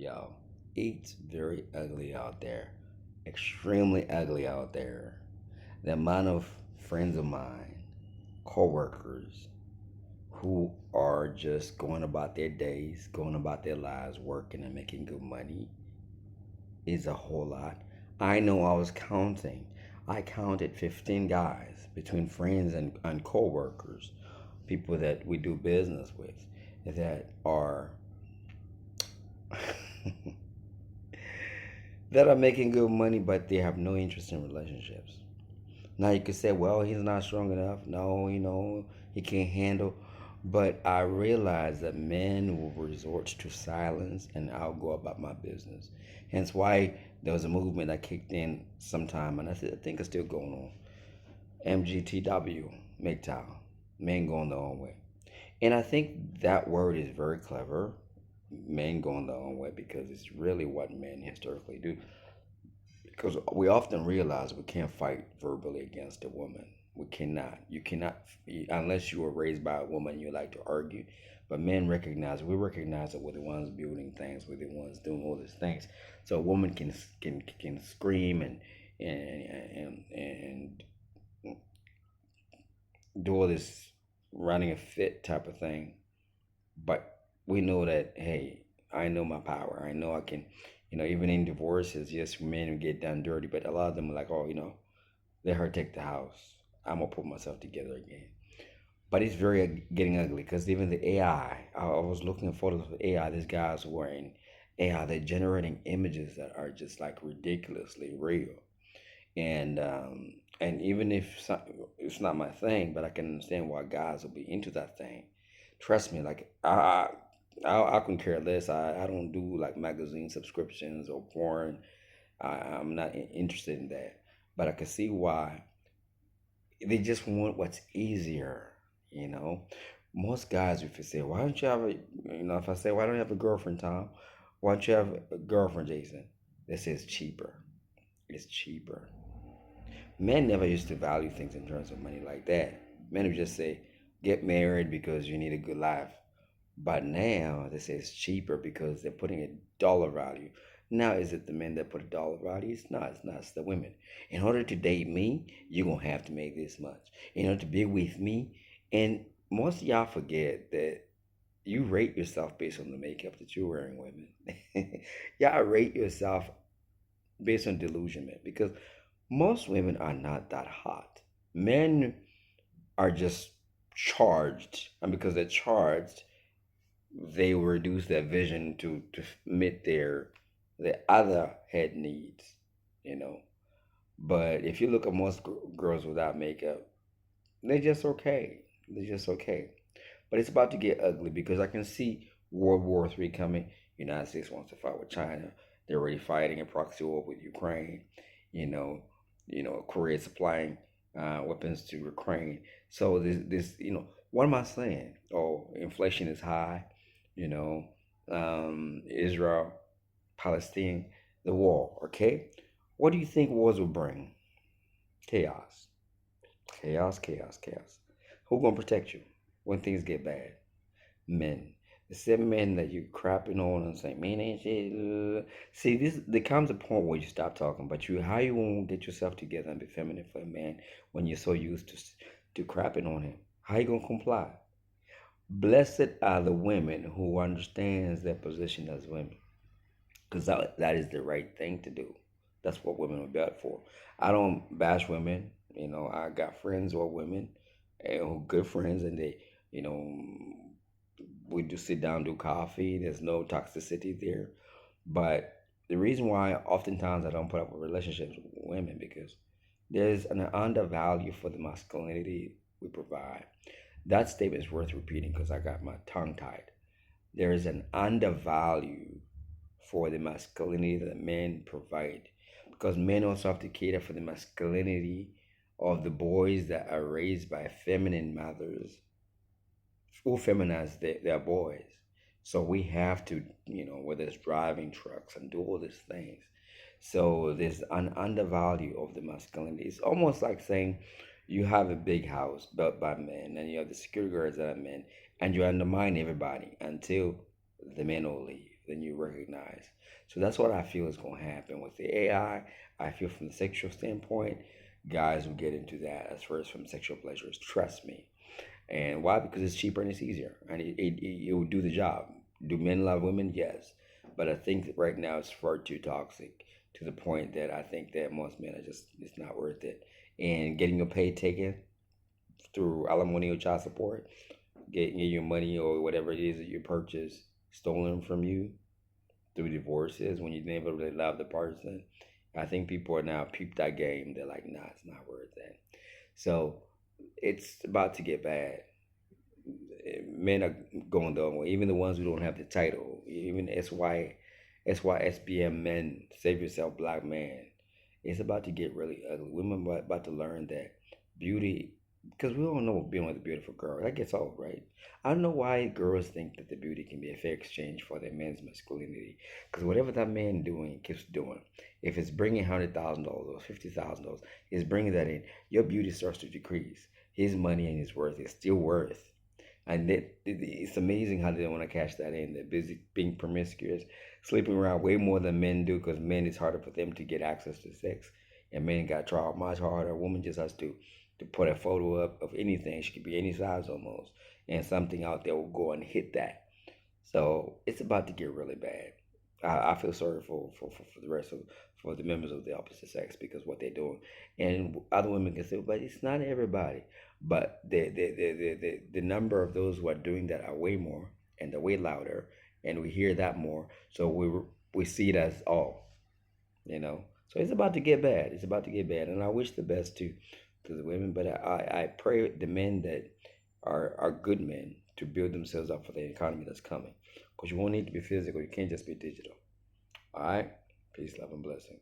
y'all. It's very ugly out there. Extremely ugly out there. The amount of friends of mine, coworkers, who are just going about their days, going about their lives, working and making good money is a whole lot. I know I was counting. I counted 15 guys between friends and coworkers, people that we do business with, that are that are making good money, but they have no interest in relationships. Now you could say, well, he's not strong enough. No, he can't handle. But I realize that men will resort to silence and I'll go about my business. Hence why there was a movement that kicked in sometime, and I think it's still going on. MGTW, MGTOW, men going their own way. And I think that word is very clever, men going their own way, because it's really what men historically do. Because we often realize we can't fight verbally against a woman. We cannot. You cannot, unless you were raised by a woman, you like to argue. But men recognize, we recognize that we're the ones building things, we're the ones doing all these things. So a woman can scream and do all this running a fit type of thing. But we know that, hey, I know my power. I know I can, even in divorces, yes, men get done dirty, but a lot of them are like, oh, let her take the house. I'm gonna put myself together again. But it's very getting ugly because even the AI, I was looking at photos of AI. These guys wearing AI, they're generating images that are just like ridiculously real. And even if it's not my thing, but I can understand why guys will be into that thing. Trust me, like I can care less. I don't do like magazine subscriptions or porn. I'm not interested in that. But I can see why they just want what's easier. You know, most guys, if you say, why don't you have a, if I say, why don't you have a girlfriend, Tom? Why don't you have a girlfriend, Jason? They say it's cheaper. It's cheaper. Men never used to value things in terms of money like that. Men would just say, get married because you need a good life. But now they say it's cheaper because they're putting a dollar value. Now is it the men that put a dollar value? It's not. It's not. It's the women. In order to date me, you're gonna have to make this much. In order to be with me, and most of y'all forget that you rate yourself based on the makeup that you're wearing, women. Y'all rate yourself based on delusionment because most women are not that hot. Men are just charged, and because they're charged, they will reduce their vision to meet their other head needs, you know. But if you look at most girls without makeup, they're just okay. They're just okay. But it's about to get ugly because I can see World War III coming. United States wants to fight with China. They're already fighting a proxy war with Ukraine. You know, Korea supplying weapons to Ukraine. So what am I saying? Oh, inflation is high. You know, Israel, Palestine, the war. Okay, what do you think wars will bring? Chaos, chaos, chaos, chaos. Who gonna protect you when things get bad? Men. The same men that you crapping on and saying, man, ain't shit. See, there comes a point where you stop talking, but how you won't get yourself together and be feminine for a man when you're so used to crapping on him? How you gonna comply? Blessed are the women who understands their position as women, because that is the right thing to do. That's what women are built for. I don't bash women. I got friends who are women, and who are good friends, and they, you know, we do sit down, do coffee. There's no toxicity there. But the reason why oftentimes I don't put up with relationships with women because there's an undervalue for the masculinity we provide. That statement is worth repeating because I got my tongue tied. There is an undervalue for the masculinity that men provide because men also have to cater for the masculinity of the boys that are raised by feminine mothers who feminize their boys. So we have to, whether it's driving trucks and do all these things. So there's an undervalue of the masculinity. It's almost like saying you have a big house built by men and you have the security guards that are men and you undermine everybody until the men will leave. than you recognize. So that's what I feel is going to happen with the AI. I feel from the sexual standpoint, guys will get into that as far as from sexual pleasures. Trust me. And why? Because it's cheaper and it's easier, and it will do the job. Do men love women? Yes, but I think that right now it's far too toxic to the point that I think that most men are just it's not worth it. And getting your pay taken through alimony or child support, getting your money or whatever it is that you purchase stolen from you through divorces when you never really love the person. I think people are now peeped that game. They're like, nah, it's not worth that. So it's about to get bad. Men are going the other way. Even the ones who don't have the title, even SYSBM men, save yourself, black man. It's about to get really ugly. Women are about to learn that beauty, because we all know being with a beautiful girl, that gets old, right? I don't know why girls think that the beauty can be a fair exchange for their man's masculinity. Because whatever that man doing keeps doing, if it's bringing $100,000 or $50,000, is bringing that in, your beauty starts to decrease. His money and his worth is still worth. And it's amazing how they want to cash that in. They're busy being promiscuous, sleeping around way more than men do because men, it's harder for them to get access to sex. And men got tried much harder. A woman just has to put a photo up of anything. She could be any size almost. And something out there will go and hit that. So it's about to get really bad. I feel sorry for the rest of for the members of the opposite sex because what they're doing. And other women can say, but it's not everybody. But the number of those who are doing that are way more and they're way louder and we hear that more. So we see it as all, you know. So it's about to get bad. It's about to get bad. And I wish the best to the women, but I pray the men that are good men to build themselves up for the economy that's coming. Because you won't need to be physical. You can't just be digital. All right? Peace, love, and blessings.